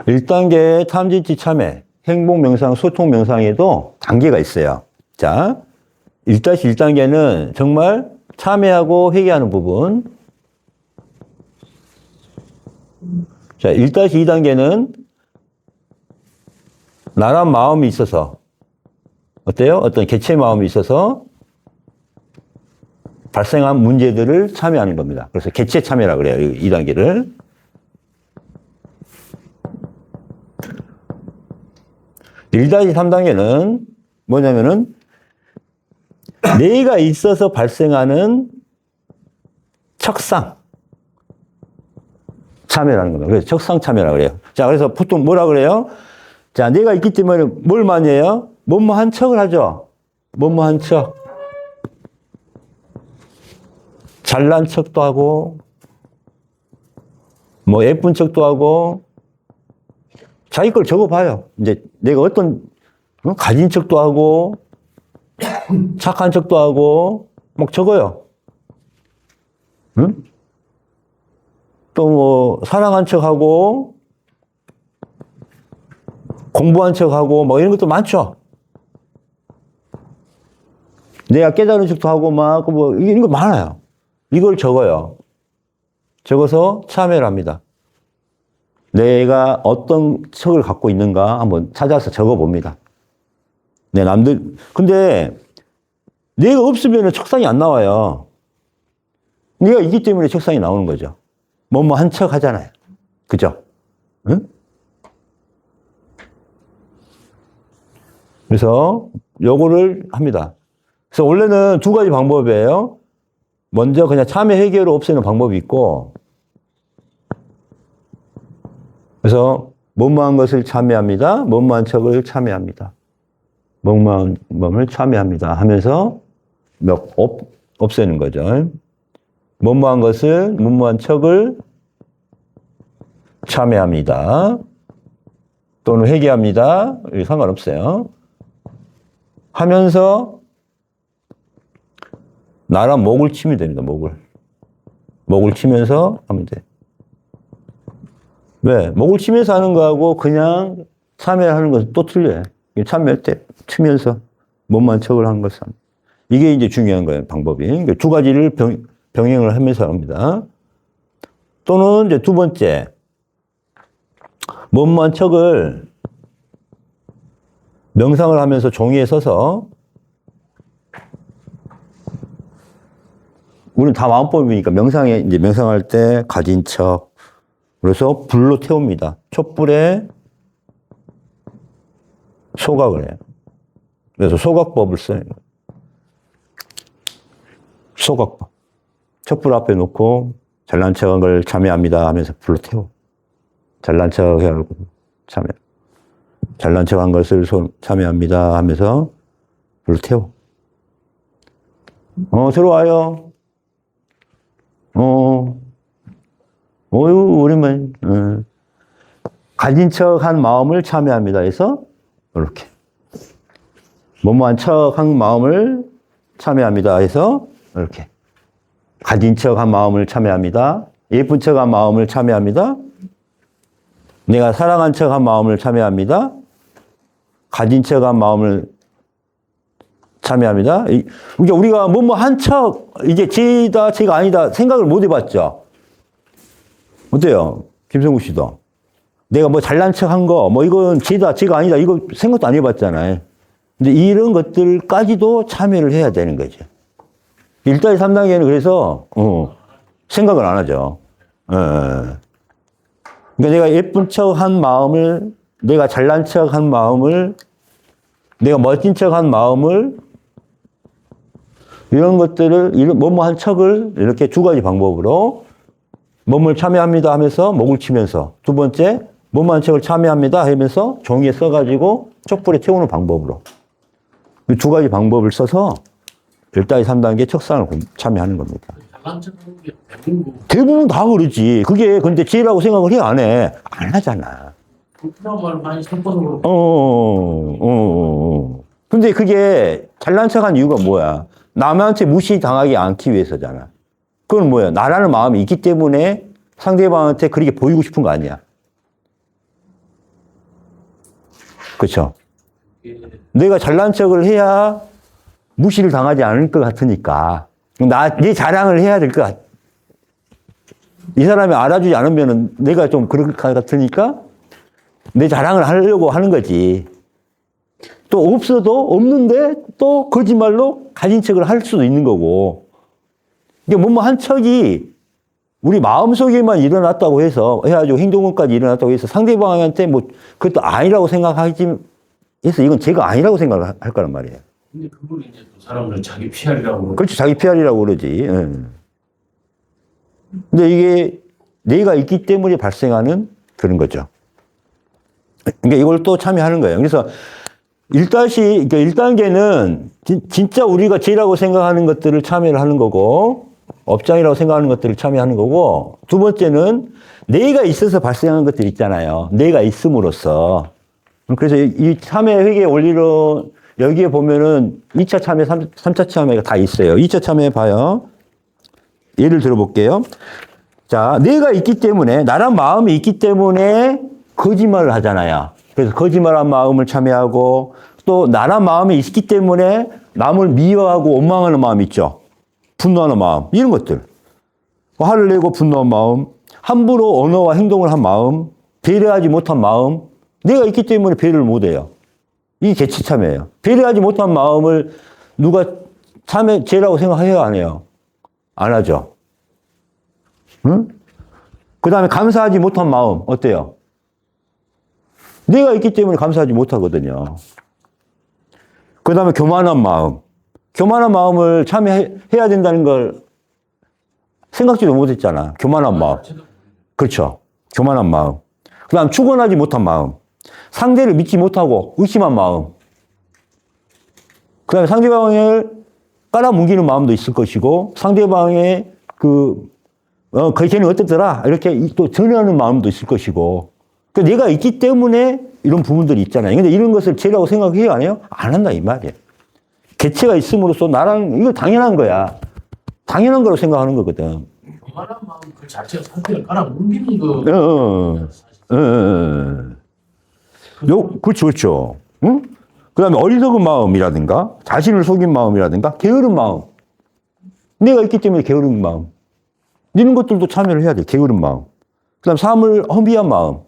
1단계 탐진치 참여, 행복명상, 소통명상에도 단계가 있어요. 자, 1-1단계는 정말 참여하고 회개하는 부분. 자, 1-2단계는 나란 마음이 있어서, 어때요? 어떤 개체 마음이 있어서 발생한 문제들을 참여하는 겁니다. 그래서 개체 참여라 그래요, 2단계를. (1-) 3단계는 뭐냐면은 내가 있어서 발생하는 척상 참여라는 겁니다. 그래서 척상 참여라 그래요. 자, 그래서 보통 뭐라 그래요? 자, 내가 있기 때문에 뭘 많이 해요? 뭐뭐한 척을 하죠. 뭐뭐한 척. 잘난 척도 하고, 뭐 예쁜 척도 하고, 자기 걸 적어봐요. 이제 내가 어떤, 가진 척도 하고, 착한 척도 하고, 막 적어요. 응? 또 뭐, 사랑한 척 하고, 공부한 척 하고, 뭐 이런 것도 많죠. 내가 깨달은 척도 하고, 막, 뭐, 이런 거 많아요. 이걸 적어요. 적어서 참여를 합니다. 내가 어떤 척을 갖고 있는가 한번 찾아서 적어봅니다. 네, 남들, 근데 내가 없으면 척상이 안 나와요. 내가 있기 때문에 척상이 나오는 거죠. 뭐뭐 한 척 하잖아요. 그죠? 응? 그래서 요거를 합니다. 그래서 원래는 두 가지 방법이에요. 먼저 그냥 참여 해결을 없애는 방법이 있고, 그래서 뭐뭐한 것을 참여합니다. 뭐뭐한 척을 참여합니다. 뭐뭐한 몸을 참여합니다 하면서 없애는 거죠. 뭐뭐한 것을, 뭐뭐한 척을 참여합니다. 또는 회개합니다. 상관없어요. 하면서 나랑 목을 치면 됩니다. 목을 치면서 하면 돼. 왜? 목을 치면서 하는 거하고 그냥 참여하는 것은 또 틀려요. 참여할 때 치면서 몸만 척을 하는 것은. 이게 이제 중요한 거예요, 방법이. 그러니까 두 가지를 병행을 하면서 합니다. 또는 이제 두 번째, 몸만 척을 명상을 하면서 종이에 써서, 우리는 다 마음법이니까 이제 명상할 때 가진 척, 그래서 불로 태웁니다. 촛불에 소각을 해요. 그래서 소각법을 써요. 소각법. 촛불 앞에 놓고 잘난 척한 걸 참여합니다 하면서 불로 태워. 잘난 척 해야 하고 참여. 잘난 척한 것을 참여합니다 하면서 불로 태워. 들어와요. 어유 오랜만에. 가진 척한 마음을 참여합니다 해서 이렇게. 뭐뭐한 척한 마음을 참여합니다 해서 이렇게. 가진 척한 마음을 참여합니다. 예쁜 척한 마음을 참여합니다. 내가 사랑한 척한 마음을 참여합니다. 가진 척한 마음을 참여합니다. 그러니까 우리가 뭐뭐한 척, 이게 쟤다, 쟤가 아니다 생각을 못 해봤죠. 어때요? 김성국 씨도. 내가 뭐 잘난 척 한 거, 뭐 이건 쟤다, 쟤가 아니다, 이거 생각도 안 해봤잖아요. 근데 이런 것들까지도 참여를 해야 되는 거죠. 1단계, 3단계는 그래서, 생각을 안 하죠. 그러니까 내가 예쁜 척 한 마음을, 내가 잘난 척 한 마음을, 내가 멋진 척 한 마음을, 이런 것들을, 뭐뭐한 척을 이렇게 두 가지 방법으로 몸을 참여합니다 하면서 목을 치면서, 두 번째, 뭐뭐한 척을 참여합니다 하면서 종이에 써가지고 촛불에 태우는 방법으로. 이 두 가지 방법을 써서 1단계, 3단계 척상을 참여하는 겁니다. 대부분 다 그러지. 그게 근데 지혜라고 생각을 해, 안 해? 안 하잖아. 근데 그게 잘난 척한 이유가 뭐야? 남한테 무시당하지 않기 위해서잖아. 그건 뭐야? 나라는 마음이 있기 때문에 상대방한테 그렇게 보이고 싶은 거 아니야. 그렇죠. 내가 잘난 척을 해야 무시를 당하지 않을 것 같으니까 내 자랑을 해야 될 것 같아. 이 사람이 알아주지 않으면 내가 좀 그럴 것 같으니까 내 자랑을 하려고 하는 거지. 또 없는데 또 거짓말로 가진 척을 할 수도 있는 거고. 이게 뭐뭐 한 척이 우리 마음속에만 일어났다고 해가지고 행동까지 일어났다고 해서 상대방한테 뭐 그것도 아니라고 생각하지 해서 이건 제가 아니라고 생각을 할 거란 말이에요. 근데 그걸 이제 또 사람들은 자기 PR이라고 그러고. 그렇죠. 자기 PR이라고 그러지. 근데 이게 내가 있기 때문에 발생하는 그런 거죠. 그러니까 이걸 또 참여하는 거예요. 그래서 1단계는 진짜 우리가 죄라고 생각하는 것들을 참여를 하는 거고, 업장이라고 생각하는 것들을 참여하는 거고, 두 번째는 내가 있어서 발생하는 것들 있잖아요. 내가 있음으로써. 그래서 이 참여 회계 원리로 여기에 보면은 2차 참여, 3차 참여가 다 있어요. 2차 참여 봐요. 예를 들어볼게요. 자, 내가 있기 때문에, 나란 마음이 있기 때문에 거짓말을 하잖아요. 그래서 거짓말한 마음을 참여하고, 또 나란 마음이 있기 때문에 남을 미워하고 원망하는 마음 있죠. 분노하는 마음, 이런 것들. 화를 내고 분노한 마음, 함부로 언어와 행동을 한 마음, 배려하지 못한 마음, 내가 있기 때문에 배려를 못해요. 이게 개치 참여예요. 배려하지 못한 마음을 누가 죄라고 생각해요, 안 해요? 안 하죠. 응? 그 다음에 감사하지 못한 마음, 어때요? 내가 있기 때문에 감사하지 못하거든요. 그 다음에 교만한 마음. 교만한 마음을 참여해야 된다는 걸 생각지도 못했잖아. 교만한 마음. 그렇죠. 교만한 마음. 그 다음 축원하지 못한 마음. 상대를 믿지 못하고 의심한 마음. 그 다음에 상대방을 깔아뭉기는 마음도 있을 것이고, 상대방의 걔는 어떻더라? 이렇게 또 전하는 마음도 있을 것이고. 내가 있기 때문에 이런 부분들이 있잖아요. 근데 이런 것을 죄라고 생각해요? 안 해요? 안 한다, 이 말이에요. 개체가 있음으로써 나랑, 이거 당연한 거야. 당연한 거라고 생각하는 거거든. 교만한 마음 그 자체가 상대를 깔아뭉기는 거. 그렇죠, 그렇죠. 응? 그 다음에 어리석은 마음이라든가, 자신을 속인 마음이라든가, 게으른 마음. 내가 있기 때문에 게으른 마음. 이런 것들도 참여를 해야 돼, 게으른 마음. 그 다음에 삶을 허비한 마음.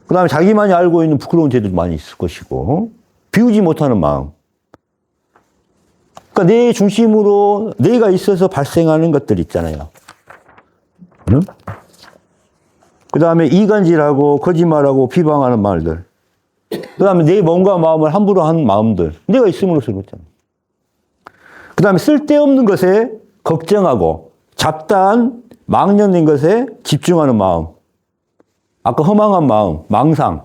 그 다음에 자기만이 알고 있는 부끄러운 죄들도 많이 있을 것이고, 비우지 못하는 마음. 그러니까 내 중심으로 내가 있어서 발생하는 것들 있잖아요. 응? 그 다음에 이간질하고 거짓말하고 비방하는 말들. 그 다음에 내 몸과 마음을 함부로 하는 마음들. 내가 있음으로써 그렇잖아요. 그 다음에 쓸데없는 것에 걱정하고 잡다한 망령된 것에 집중하는 마음. 아까 허망한 마음, 망상.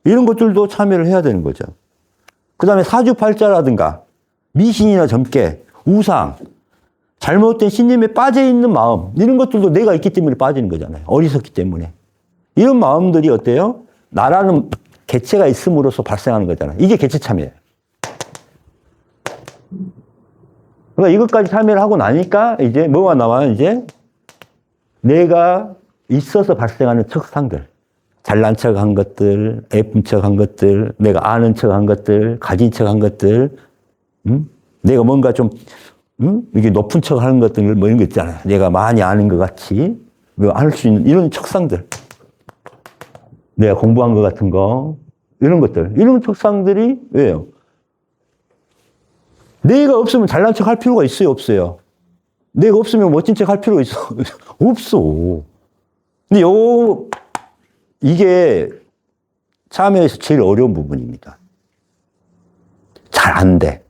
이런 것들도 참여를 해야 되는 거죠. 그 다음에 사주팔자라든가 미신이나 점괘, 우상, 잘못된 신념에 빠져있는 마음. 이런 것들도 내가 있기 때문에 빠지는 거잖아요. 어리석기 때문에. 이런 마음들이 어때요? 나라는 개체가 있음으로써 발생하는 거잖아요. 이게 개체 참여예요. 그러니까 이것까지 참여를 하고 나니까 이제 뭐가 나와요? 이제 내가 있어서 발생하는 척상들. 잘난 척 한 것들, 예쁜 척 한 것들, 내가 아는 척 한 것들, 가진 척 한 것들, 내가 뭔가 좀, 이게 높은 척 하는 것들, 뭐 이런 거 있잖아요. 내가 많이 아는 것 같이, 할 수 있는 이런 척상들. 내가 공부한 것 같은 거, 이런 것들. 이런 척상들이 왜요? 내가 없으면 잘난 척 할 필요가 있어요, 없어요? 내가 없으면 멋진 척 할 필요가 있어? 없어. 근데 이게 참여에서 제일 어려운 부분입니다. 잘 안 돼.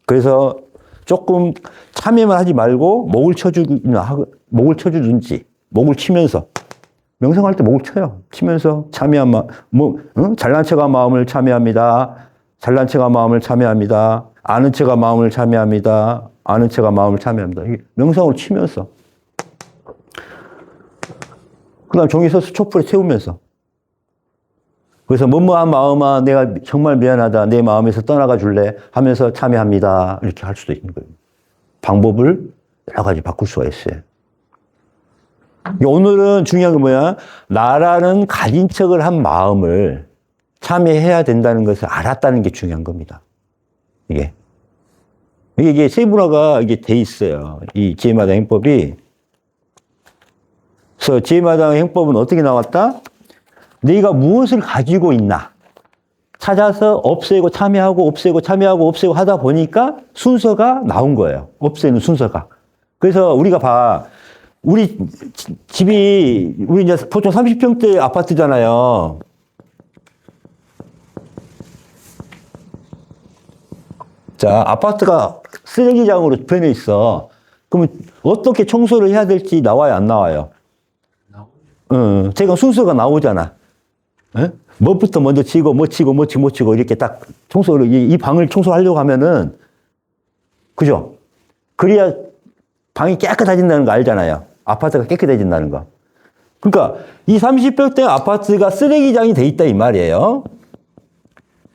그래서 조금 참여만 하지 말고 목을 쳐주든지, 목을 치면서, 명상할 때 목을 쳐요. 치면서 참여한 잘난 척한 마음을 참여합니다. 잘난 척한 마음을 참여합니다. 아는 척한 마음을 참여합니다. 아는 척한 마음을 참여합니다. 이게 명상을 치면서. 그 다음 종이 서서 촛불에 채우면서. 그래서 뭐뭐한 마음아 내가 정말 미안하다. 내 마음에서 떠나가 줄래? 하면서 참여합니다. 이렇게 할 수도 있는 거예요. 방법을 여러 가지 바꿀 수가 있어요. 오늘은 중요한 건 뭐야? 나라는 가진 척을 한 마음을 참여해야 된다는 것을 알았다는 게 중요한 겁니다. 이게 세분화가 이게 돼 있어요. 이 지혜마당 행법이. 그래서 지혜마당 행법은 어떻게 나왔다? 네가 무엇을 가지고 있나? 찾아서 없애고 참여하고 없애고 참여하고 없애고 하다 보니까 순서가 나온 거예요. 없애는 순서가. 그래서 우리가 봐. 우리 집이, 우리 이제 보통 30평대 아파트잖아요. 자, 아파트가 쓰레기장으로 변해 있어. 그러면 어떻게 청소를 해야 될지 나와요, 안 나와요? 제가 순서가 나오잖아. 에? 뭐부터 먼저 치고, 뭐 치고, 이렇게 딱 청소를, 이 방을 청소하려고 하면은, 그죠? 그래야 방이 깨끗해진다는 거 알잖아요. 아파트가 깨끗해진다는 거. 그러니까 이 30평대 아파트가 쓰레기장이 돼 있다 이 말이에요.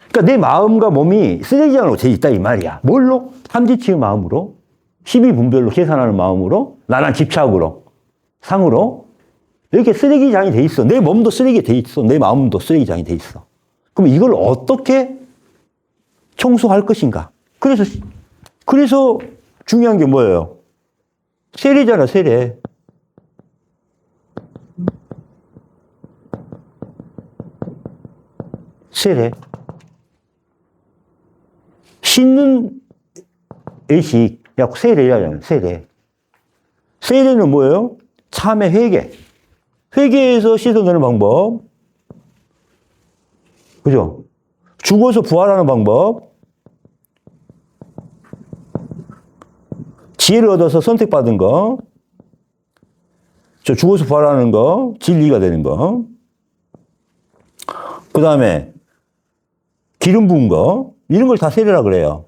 그러니까 내 마음과 몸이 쓰레기장으로 돼 있다 이 말이야. 뭘로? 삼지치의 마음으로, 12분별로 계산하는 마음으로, 나란 집착으로, 상으로, 이렇게 쓰레기장이 돼 있어. 내 몸도 쓰레기 돼 있어. 내 마음도 쓰레기장이 돼 있어. 그럼 이걸 어떻게 청소할 것인가? 그래서 중요한 게 뭐예요? 세례잖아, 세례. 세례. 씻는 의식, 세례잖아요, 세례. 세례는 뭐예요? 참회 회개. 회개해서 씻어내는 방법. 그죠? 죽어서 부활하는 방법. 지혜를 얻어서 선택받은 거. 죽어서 부활하는 거. 진리가 되는 거. 그 다음에 기름 부은 거. 이런 걸 다 세례라 그래요.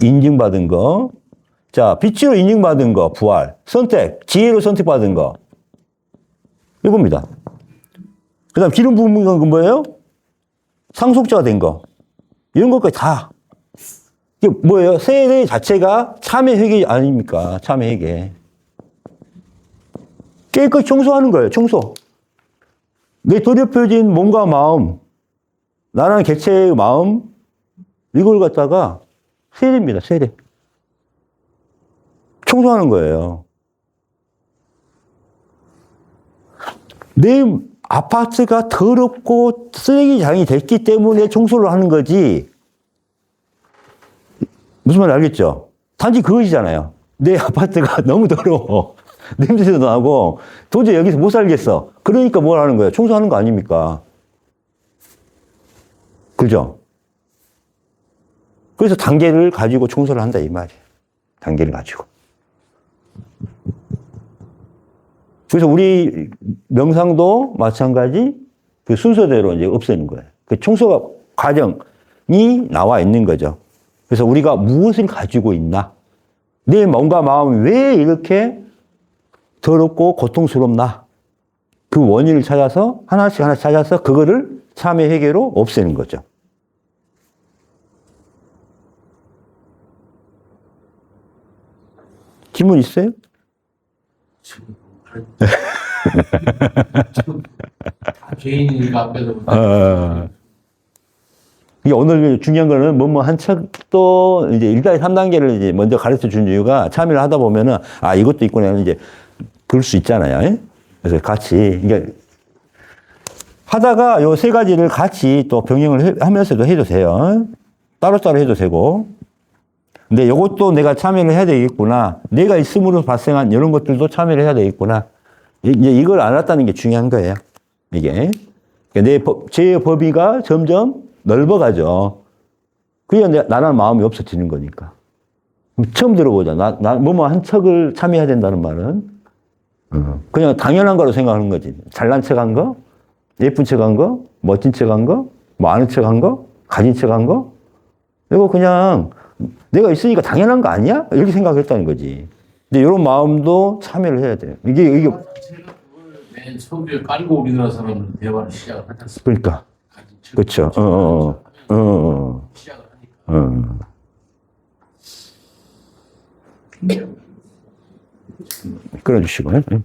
인증받은 거. 자, 빛으로 인증받은 거, 부활. 선택, 지혜로 선택받은 거. 이겁니다. 그 다음 기름 부은 건 뭐예요? 상속자가 된 거. 이런 것까지 다. 이게 뭐예요? 세례 자체가 참회 회개 아닙니까? 참회 회개. 깨끗이 청소하는 거예요, 청소. 내 더럽혀진 몸과 마음, 나라는 개체의 마음, 이걸 갖다가 세례입니다, 세례. 청소하는 거예요. 내 아파트가 더럽고 쓰레기장이 됐기 때문에 청소를 하는 거지. 무슨 말인지 알겠죠? 단지 그것이잖아요. 내 아파트가 너무 더러워. 냄새도 나고 도저히 여기서 못 살겠어. 그러니까 뭘 하는 거예요? 청소하는 거 아닙니까? 그죠? 그래서 단계를 가지고 청소를 한다 이 말이에요. 단계를 가지고. 그래서 우리 명상도 마찬가지 그 순서대로 이제 없애는 거예요. 그 청소가 과정이 나와 있는 거죠. 그래서 우리가 무엇을 가지고 있나? 내 몸과 마음이 왜 이렇게 더럽고 고통스럽나? 그 원인을 찾아서 하나씩 찾아서 그거를 참회 회개로 없애는 거죠. 질문 있어요? 다 죄인이니까 앞에서. 이게 오늘 중요한 거는 뭐뭐 한 척도 이제 1단계, 3단계를 이제 먼저 가르쳐 준 이유가 참여를 하다 보면은 아, 이것도 있구나 이제 그럴 수 있잖아요. 예? 그래서 같이 이게 하다가 요 세 가지를 같이 또 병행을 하면서도 해도 돼요. 따로따로 해도 되고. 근데 이것도 내가 참여를 해야 되겠구나. 내가 있음으로 발생한 이런 것들도 참여를 해야 되겠구나. 이제 이걸 알았다는 게 중요한 거예요. 이게. 제 범위가 점점 넓어가죠. 그래야 나라는 마음이 없어지는 거니까. 처음 들어보자. 뭐뭐 한 척을 참여해야 된다는 말은. 그냥 당연한 거로 생각하는 거지. 잘난 척 한 거, 예쁜 척 한 거, 멋진 척 한 거, 뭐 아는 척 한 거, 가진 척 한 거. 이거 그냥 내가 있으니까 당연한 거 아니야? 이렇게 생각했다는 거지. 근데 이런 마음도 참여를 해야 돼요. 이게 제가 그걸 맨 처음에 깔고 우리나라 사람은 대화를 시작을 하지 않습니까? 그러니까. 그렇죠. 시작을 하니까. 끊어주시고요. 예.